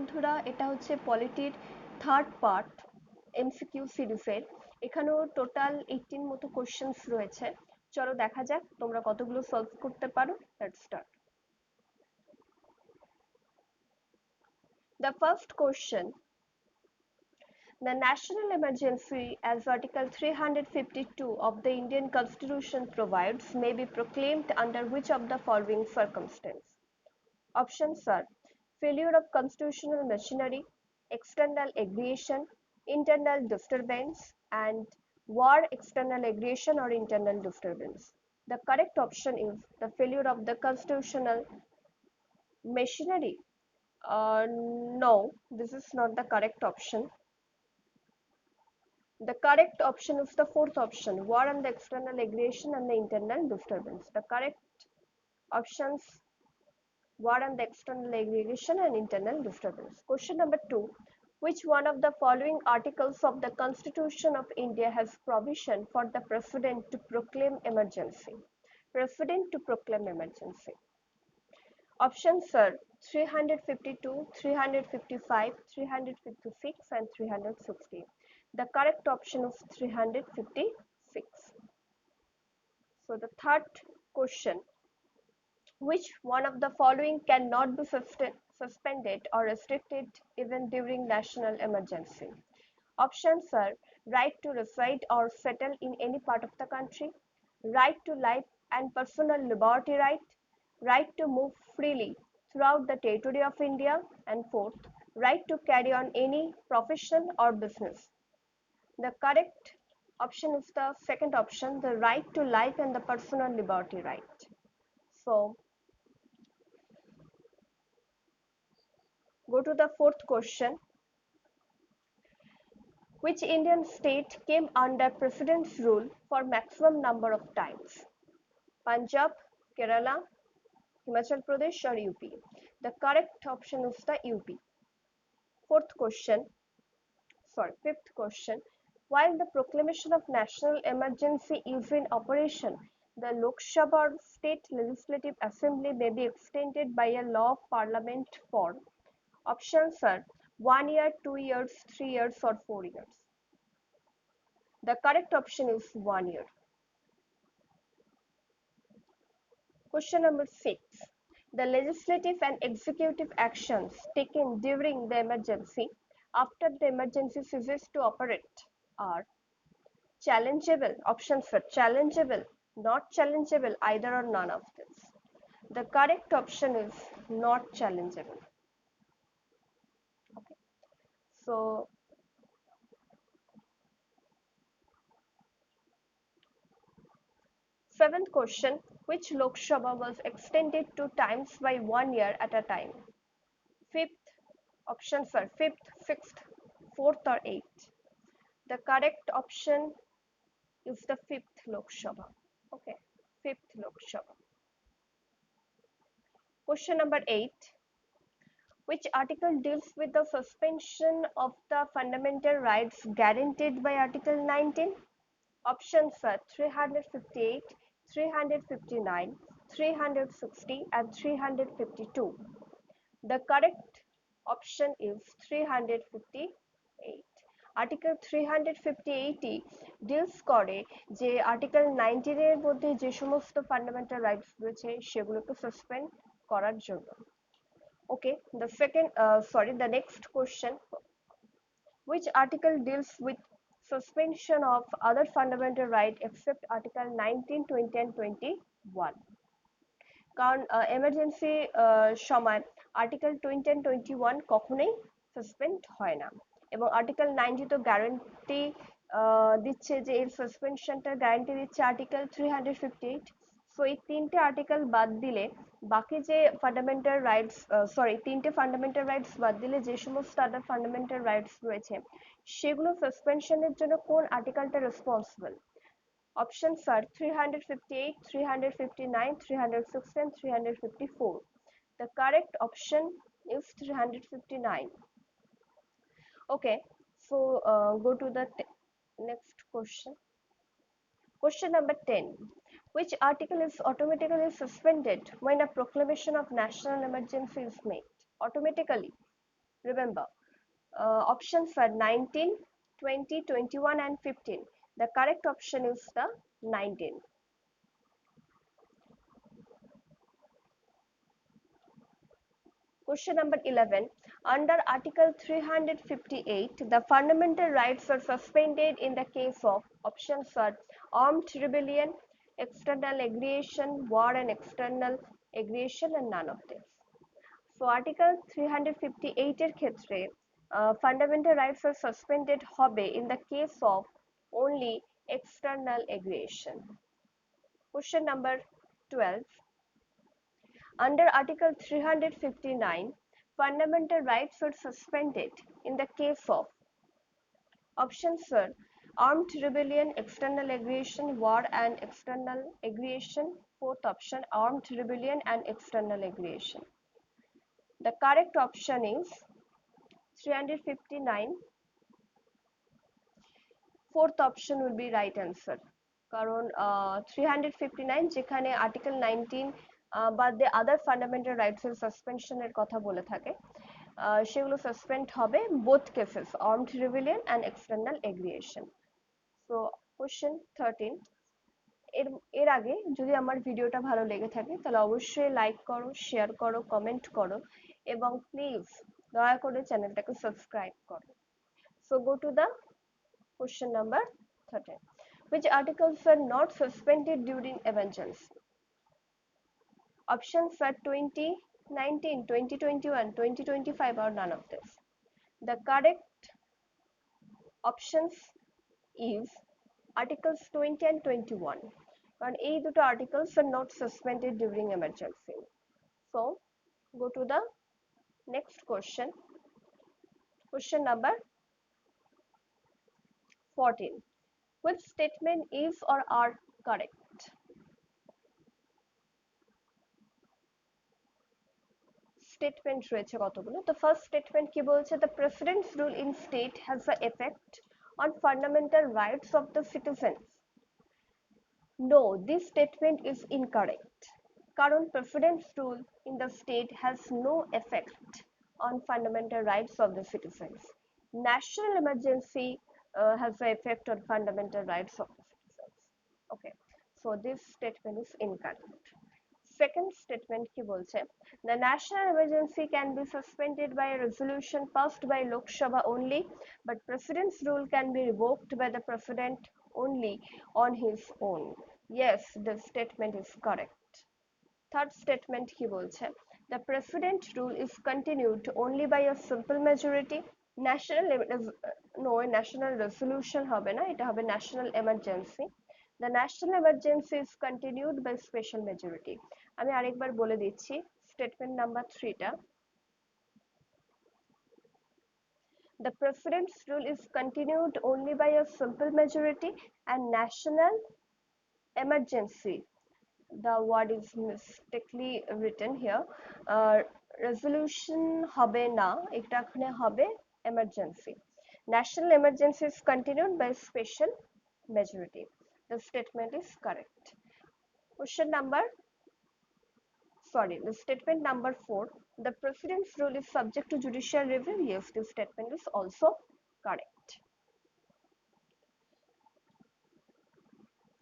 বন্ধুরা, এটা হচ্ছে পলিটির থার্ড পার্ট এমসিকিউ সিরিজের। এখানেও টোটাল 18 মতো কোশ্চেন্স রয়েছে। চলো দেখা যাক তোমরা কতগুলো সলভ করতে পারো। Let's start. The first question: the national emergency, as Article 352 of the Indian Constitution provides, may be proclaimed under which of the following circumstance? Options are failure of constitutional machinery, external aggression, internal disturbance, and war. External aggression or internal disturbance. The correct option is the failure of the constitutional machinery. No, this is not the correct option. The correct option is the fourth option, war and the external aggression and the internal disturbance. The correct options: war and the external aggregation and internal disturbance. Question number 2. Which one of the following articles of the Constitution of India has provision for the President to proclaim emergency? President to proclaim emergency. Options are 352, 355, 356 and 360. The correct option is 356. So the third question: which one of the following cannot be suspended or restricted even during national emergency? Options are right to reside or settle in any part of the country, right to life and personal liberty right to move freely throughout the territory of India, and fourth, right to carry on any profession or business. The correct option is the second option, the right to life and the personal liberty right. So go to the fourth question. Which Indian state came under President's rule for maximum number of times? Punjab, Kerala, Himachal Pradesh or UP? The correct option is the UP. Fifth question. While the proclamation of national emergency is in operation, the Lok Sabha or State Legislative Assembly may be extended by a law of parliament for. Options are 1 year, 2 years, 3 years or 4 years. The correct option is 1 year. Question number 6. The legislative and executive actions taken during the emergency after the emergency ceases to operate are challengeable. Options are challengeable, not challengeable, either or none of this. The correct option is not challengeable. Okay. So seventh question, which Lok Sabha was extended 2 times by 1 year at a time? Fifth. Options are fifth, sixth, fourth or eighth. The correct option is the fifth Lok Sabha. Okay, fifth Lok Sabha. Question number 8. Which article deals with the suspension of the fundamental rights guaranteed by Article 19? Options are 358, 359, 360 and 352. The correct option is 358. Article 358 deals করে যে article 19 এর মধ্যে যে সমস্ত fundamental rights রয়েছে সেগুলোকে suspend করার জন্য। ওকে, the next question: which article deals with suspension of other fundamental right except article 19, 20 and 21? কারণ এমার্জেন্সি সময় আর্টিকেল 20 and 21 কখনোই সাসপেন্ড হয় না, এবং আর্টিকেল 90 তো গ্যারান্টি দিচ্ছে যে এর সাসপেনশনটার গ্যারান্টি দিচ্ছে আর্টিকেল 358। সো এই তিনটে আর্টিকেল বাদ দিলে বাকি যে ফান্ডামেন্টাল রাইটস তিনটে ফান্ডামেন্টাল রাইটস বাদ দিলে যে সমস্ত আদার ফান্ডামেন্টাল রাইটস রয়েছে সেগুলো সাসপেনশনের জন্য কোন আর্টিকেলটা responsible? Options are 358, 359, 360 and 354. The correct option is 359. Okay, so go to the next question. Question number 10. Which article is automatically suspended when a proclamation of national emergency is made? Automatically. Remember, options are 19, 20, 21 and 15. The correct option is the 19. Question number 11. Under Article 358, the fundamental rights were suspended in the case of options are armed rebellion, external aggression, war and external aggression, and none of this. So Article 358 এর ক্ষেত্রে fundamental rights are suspended হবে in the case of only external aggression. Question number 12. Under Article 359, fundamental rights were suspended in the case of options are armed rebellion, external aggression, war and external aggression. Fourth option, armed rebellion and external aggression. The correct option is 359. Fourth option will be right answer. কারণ 359 যেখানে article 19 বাদ দিয়ে আদার fundamental rights এর সাসপেনশনের কথা বলে থাকে সেগুলো suspend হবে both cases armed rebellion and external aggression. So question 13। এর এর আগে যদি আমার ভিডিওটা ভালো লেগে থাকে তাহলে অবশ্যই লাইক করো, শেয়ার করো, কমেন্ট করো এবং প্লিজ দয়া করে চ্যানেলটাকে সাবস্ক্রাইব করো। So go to the question number 13. Which articles were not suspended during emergency? Options are 2019, 2021, 2025 or none of this. The correct options is articles 20 and 21. কারণ এই দুটো articles are not suspended during emergency. So go to the next question. Question number 14. Which statement is or are correct? Statement রয়েছে কতগুলো। The first statement কি বলছে? The president's rule in state has an effect on fundamental rights of the citizens. No, this statement is incorrect. কারণ president's rule in the state has no effect on fundamental rights of the citizens. National emergency has an effect on fundamental rights of the citizens. Okay, so this statement is incorrect. Second statement কি বলছে? The national emergency can be suspended by a resolution passed by Lok Sabha only, but president's rule can be revoked by the president only on his own. Yes, this statement is correct. Third statement কি বলছে? The president rule is continued only by a simple majority. National resolution হবে না, এটা হবে national emergency. The national emergency is continued by special majority. আমি আরেকবার বলে দিচ্ছি statement number 3 টা। The president's rule is continued only by a simple majority and national emergency. The word is mistakenly written here. Resolution হবে না, এটা এখানে হবে emergency. National emergency is continued by special majority. The statement is correct. The statement number 4. The president's rule is subject to judicial review. Yes, this statement is also correct.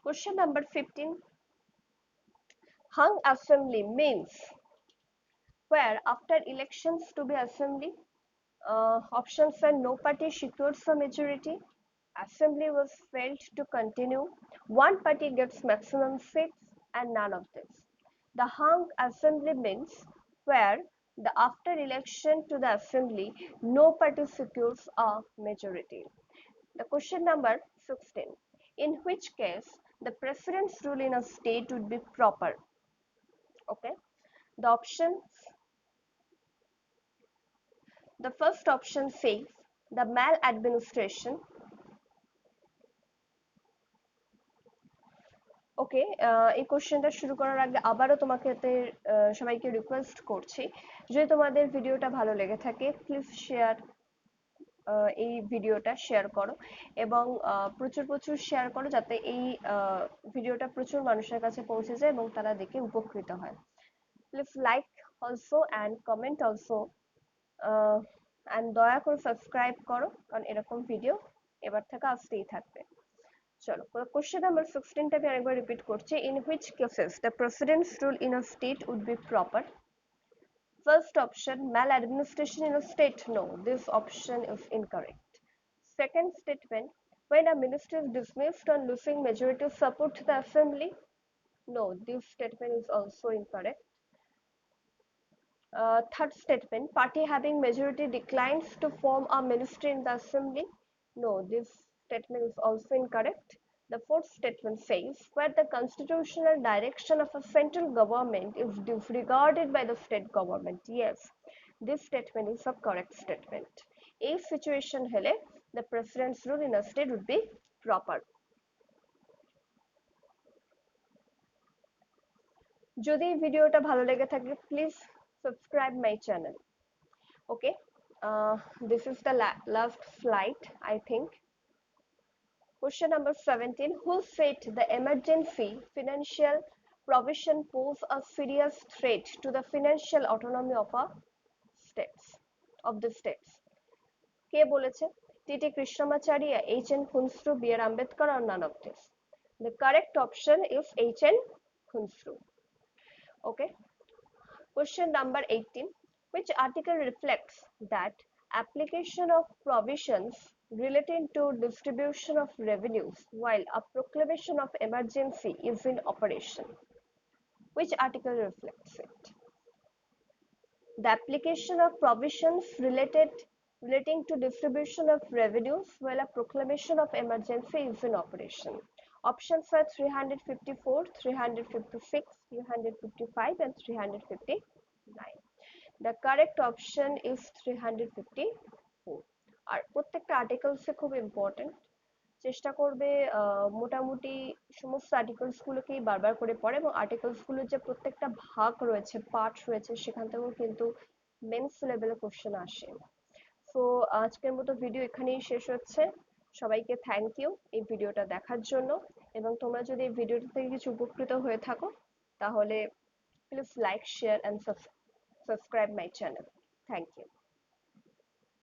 Question number 15. Hung assembly means where after elections to be assembly, options are no party secures a majority, assembly was failed to continue, one party gets maximum seats, and none of this. The hung assembly means where the after election to the assembly, no party secures a majority. The question number 16. In which case the president's rule in a state would be proper? Okay, the options. The first option says the maladministration. ওকে, এই কোশ্চেনটা শুরু করার আগে আবারও তোমাকে সবাইকে request করছি, যদি তোমাদের ভিডিওটা ভালো লেগে থাকে প্লিজ শেয়ার, এই ভিডিওটা শেয়ার করো এবং প্রচুর প্রচুর শেয়ার করো যাতে এই ভিডিওটা প্রচুর মানুষের কাছে পৌঁছে যায় এবং তারা দেখে উপকৃত হয়। Please like also and comment also and দয়া করে সাবস্ক্রাইব করো, কারণ এরকম ভিডিও এবার থেকে আসতেই থাকবে। চলো, কোশ্চেন নাম্বার 16টা আমি আরেকবার রিপিট করছি। In which cases the president's rule in a state would be proper? First option, maladministration in a state. No, this option is incorrect. Second statement, when a minister is dismissed on losing majority support to the assembly. No, this statement is also incorrect. Third statement, party having majority declines to form a ministry in the assembly. No, this statement is also incorrect. The fourth statement says, where the constitutional direction of a central government is disregarded by the state government. Yes, this statement is a correct statement. A situation hele, the president's rule in a state would be proper. যদি ভিডিওটা ভালো লেগে থাকে, please subscribe my channel. Okay, this is the last slide, I think. Question number 17, who said the emergency financial provision pose a serious threat to the financial autonomy of the states? কে বলেছে? T T. Krishnamachari, H N. Kunzru, B R. Ambedkar, or none of this? The correct option is H N. Kunzru. Okay. Question number 18. Which article reflects that application of provisions relating to distribution of revenues while a proclamation of emergency is in operation? Which article reflects it? The application of provisions relating to distribution of revenues while a proclamation of emergency is in operation. Options are 354, 356, 355, and 359. The correct option is 354. আর প্রত্যেকটা আর্টিকেলসে খুব important, চেষ্টা করবে মোটামুটি সমস্ত articles গুলোকেই বারবার করে পড়ে, এবং আর্টিকেলস গুলোর যে প্রত্যেকটা ভাগ রয়েছে, পার্ট রয়েছে, সেখান থেকেও কিন্তু মেন্স লেভেলে কোশ্চেন আসে। তো আজকের মতো ভিডিও এখানেই শেষ হচ্ছে। সবাইকে থ্যাংক ইউ এই ভিডিওটা দেখার জন্য, এবং তোমরা যদি এই ভিডিওটা থেকে কিছু উপকৃত হয়ে থাকো তাহলে please like, share and subscribe my channel. Thank you.